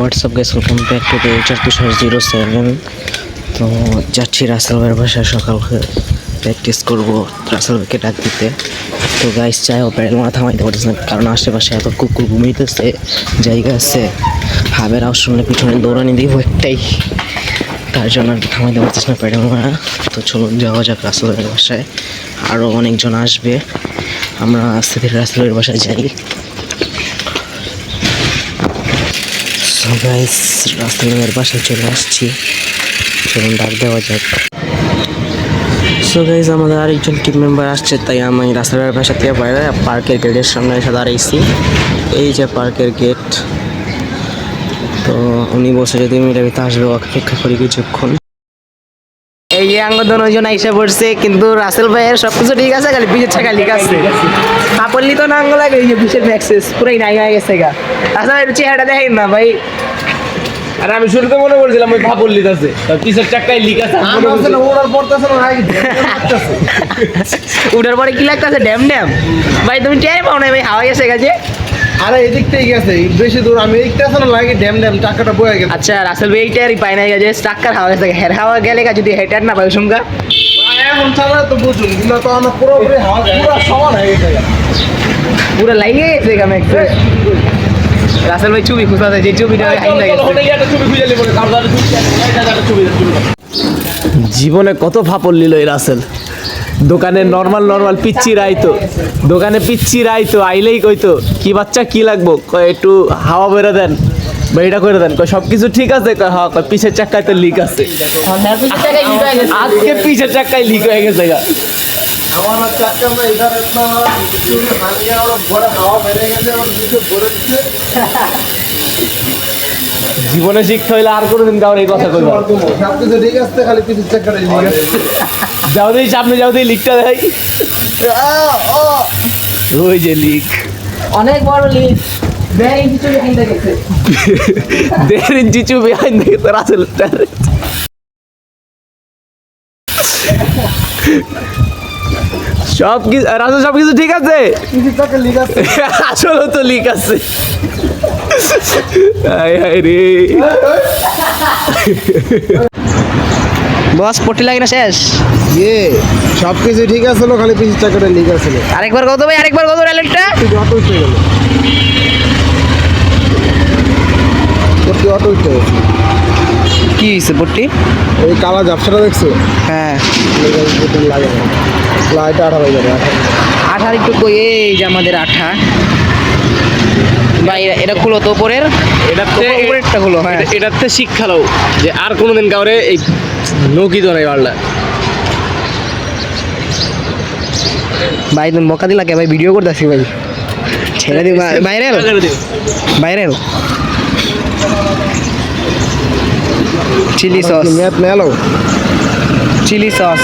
WhatsApp guys, welcome back to the HR07। তো যাচ্ছি রাসেল ভাইয়ের বাসায় সকাল প্র্যাকটিস করবো রাসেল ভাইকে ডাক দিতে। তো গাইস চাইও প্যাডেল মাথা থামাইতে পারতেছে না, কারণ আশেপাশে এত কুকুর ঘুমিতেছে, জায়গা আছে হাবের আওয়াজ শুনলে পিছনে দৌড়ানি দিব একটাই, তার জন্য আর কি থামাইতে পারতেছে না প্যাডেল মারা। তো চলুন যাওয়া যাক রাসেল ভাইয়ের বাসায়, আরও অনেকজন আসবে, আমরা আস্তে ধীরে রাসেল ভাইয়ের বাসায় যাই। গাইস রাসেল ভাইয়ের বাসায় চলে আসছি, চলুন ডাক দেওয়া যাক। সো গাইস আমাদের আরেকজন টিম মেম্বার আসছে, তাই আমি রাসেল ভাইয়ের বাসা থেকে বাইরে পার্কের গেটের সামনে এসে দাঁড়াইছি। এই যে পার্কের গেট, তো উনি বসে যদি মিটার ভিতরে আসবে অপেক্ষা করি কিছুক্ষণ। এই যে আঙ্গদন ওইজন আইসা পড়ছে, কিন্তু রাসেল ভাইয়ের সবকিছু ঠিক আছে, খালি পিছের ছাকা লিক আছে। কাপড়লি তো না আঙ্গ লাগে, এই যে পিছের ম্যাক্সেস পুরাই নাই হয়ে গেছে গা। আসলে একটু চেহারাটা দেখেন না ভাই। আর আমি শুরুতে মনে করছিলাম ওই ভাপল্লিত আছে, পিছের চাকায় লিক আছে। উঠার পরে কি লাগতেছে ড্যাম ড্যাম। ভাই তুমি টের পাও না ভাই, হাওয়া গেছে গেছে। আরে এদিক থেকে গেছে বেশি দূর, আমি এইটা আসলে লাগে ড্যাম ড্যাম টাকাটা বয়ে গেছে। আচ্ছা রাসেল ভাই এইটারই পাই না গেছে, টাক্কার হাওয়া গেছে। হের হাওয়া গেলে যদি হেটার না পাই সুমকা এখন চালা তো বুঝুন, কিন্তু তো আমার পুরোপুরি হাওয়া পুরো সমান হয়ে গেছে, পুরো লাইনে গেছে গা ম্যাক্স। রাসেল ভাই ছবি খুঁজতে, যে ছবিটা জীবনে কত ফাপড় নিল এই রাসেল। দোকানে নর্মাল পিচ্ছি রাইতো, দোকানে পিচ্ছি রাইতো আইলেই কইতো কি বাচ্চা কি লাগবো, কয় একটু হাওয়া বেরো দেন বা এটা করে দেন, কয় সব কিছু ঠিক আছে, কয় হ্যাঁ, কয় পিছের চাকায় তো লিক আছে। আজকে পিছের চাকায় লিক হয়ে গেছে গা। জীবনে শিখতে হইলে আর কোনোদিন কাউর এই কথা কইব। সবকিছু ঠিক আছে, খালি পিছের চাকাটা লিক আছে। যাও দেই সামনে, যাও দেই লিকটা দেখাই। ওই যে লিক, অনেক বড় লিক। 1.5 ইঞ্চি ছবি হাইন্দা গেছে। 1.5 ইঞ্চি চুপি আইন দেখে তো রাসেল সব কিছু রাসেল সব কিছু ঠিক আছে, পিছের চাকা লিক আছে। আসলে তো লিক আছে। হায় হায় রে, বস পট্টি লাগে না শেষ? সবকিছু ঠিক আছে, খালি পিছের চাকাটা লিক আছে। আরেকবার কত ভাই, আরেকবার কত রেলেটটা? অটো উঠে গেল, অটো উঠে গেছে। কি হয়েছে পট্টি? ওই কালা ঝাপসাটা দেখছো? হ্যাঁ লাগে না, লাইটটা 18 হয়ে যাবে। আঠার একটু কই, এই যে আমাদের আঠা ভাই, এটা খুলো তো উপরের, উপরেরটা খুলো। হ্যাঁ এটাতে শিক্ষালো যে আর কোনোদিন কাউরে এই নকিত নাই পারলা। ভাই তুমি বকা দিলা কে ভাই? ভিডিও করতেছি ভাই, ছেড়ে দিই। ভাইরাল ভাইরাল চিলি সস, ম্যাপ মেলো চিলি সস।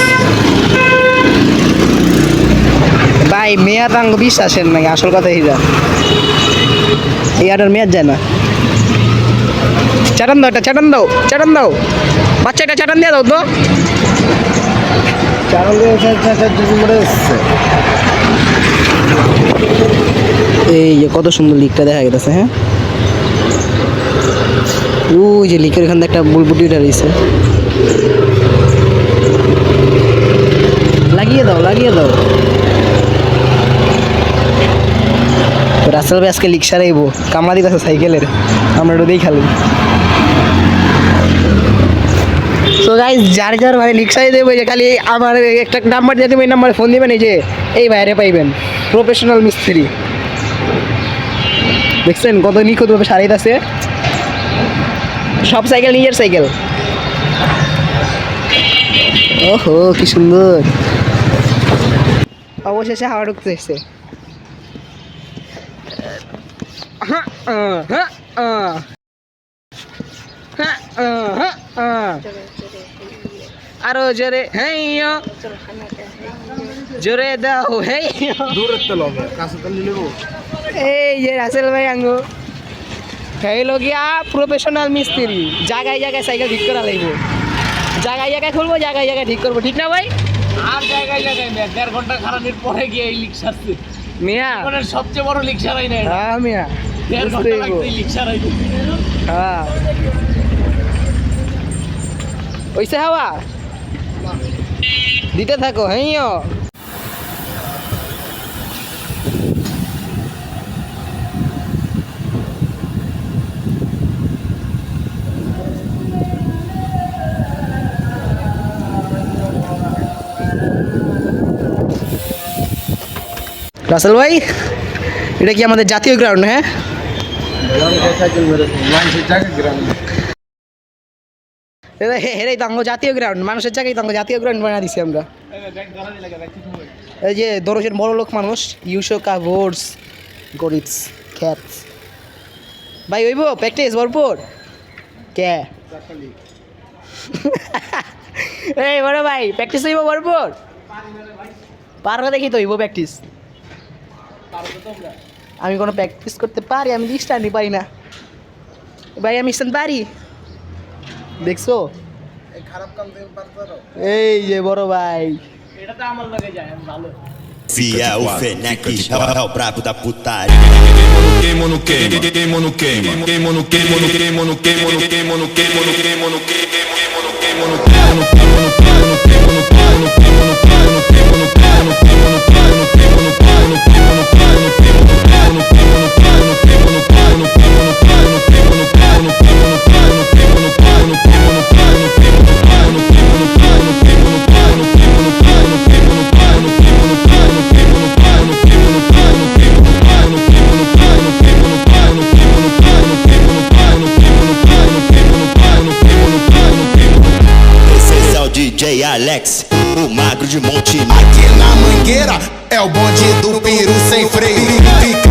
ভাই মেয়া তাঙ্গ বিশ্বাসের নাকি? আসল কথা এই যা, এই আটার মেয়াদ যায় না। চাটান দাও, এটা চাটান দাও, চাটান দাও বাচ্চা, এটা চাটান দিয়ে দাও তো। এই যে কত সুন্দর লিকটা দেখা গেছে। হ্যাঁ ওই যে লিকের এখান থেকে একটা বুলবুটি রয়েছে, লাগিয়ে দাও লাগিয়ে দাও। রাসেল ভাই আজকে লিক সারাইবো, কামলা দিতেছে সাইকেলের, আমরা একটু দেই খালি। তো গাইস যার যার ভাই লিক সারাই দেবো, যে খালি আমার একটা নাম্বার দিয়ে দেবো, এই নাম্বারে ফোন দিবেন, এই যে এই বাইরে পাইবেন প্রফেশনাল মিস্ত্রি। দেখছেন কত নিখুঁতভাবে সারাইতেছে, সব সাইকেল নিজের সাইকেল। ওহো কি সুন্দর, অবশেষে হাওয়া ঢুকতে এসছে। আরো জোরে হ্যাঁ, জোরে দাও হ্যাঁ। এই যে রাসেল ভাই আঙ্গো হইল গিয়া প্রফেশনাল মিস্ত্রি, জায়গায় জায়গায় সাইকেল ঠিক করা লাগবো, জায়গায় জায়গায় খুলবো, জায়গায় জায়গায় ঠিক করবো, ঠিক না ভাই? আর জায়গায় 1.5 ঘন্টা খারাপের পরে গিয়ে এই লিক সারছে। মিয়া সবচেয়ে বড় লিক সারাই না। হ্যাঁ মিয়া হ্যাঁ ওইসে হাওয়া দিতে থাকো হ্যাঁ রাসেল ভাই এটা কি আমাদের জাতীয় গ্রাউন্ড হ্যাঁ হেরাই তো আমার জাতীয় গ্রাউন্ড মানুষের জায়গায় তো আমার জাতীয় গ্রাউন্ড বানা দিছি আমরা এই যে দরজের বড় লোক মানুষ ইউশোকা বোর্ডস গরিবস ক্যাটস ভাই হইব প্র্যাকটিস ভরপুর কে এই বড় ভাই প্র্যাকটিস হইব ভরপুর পারবে দেখি তো হইব প্র্যাকটিস আমি কোনো প্র্যাকটিস করতে পারি আমি দৃষ্টানি পারি না ভাই আমি স্টান পারি দেখছো খারাপ কাম থেকে পারতো এই যে বড় ভাই এটা তো আমার লাগে যায় ভালো Via o Fenec, é o brabo da putaria. Queimo no queimo, queimo no queimo, queimo no queimo, queimo no queimo, queimo no queimo, queimo no queimo, queimo no DJ Alex, o magro de Monte. Aqui na Mangueira é o bonde do peru sem freio. Fica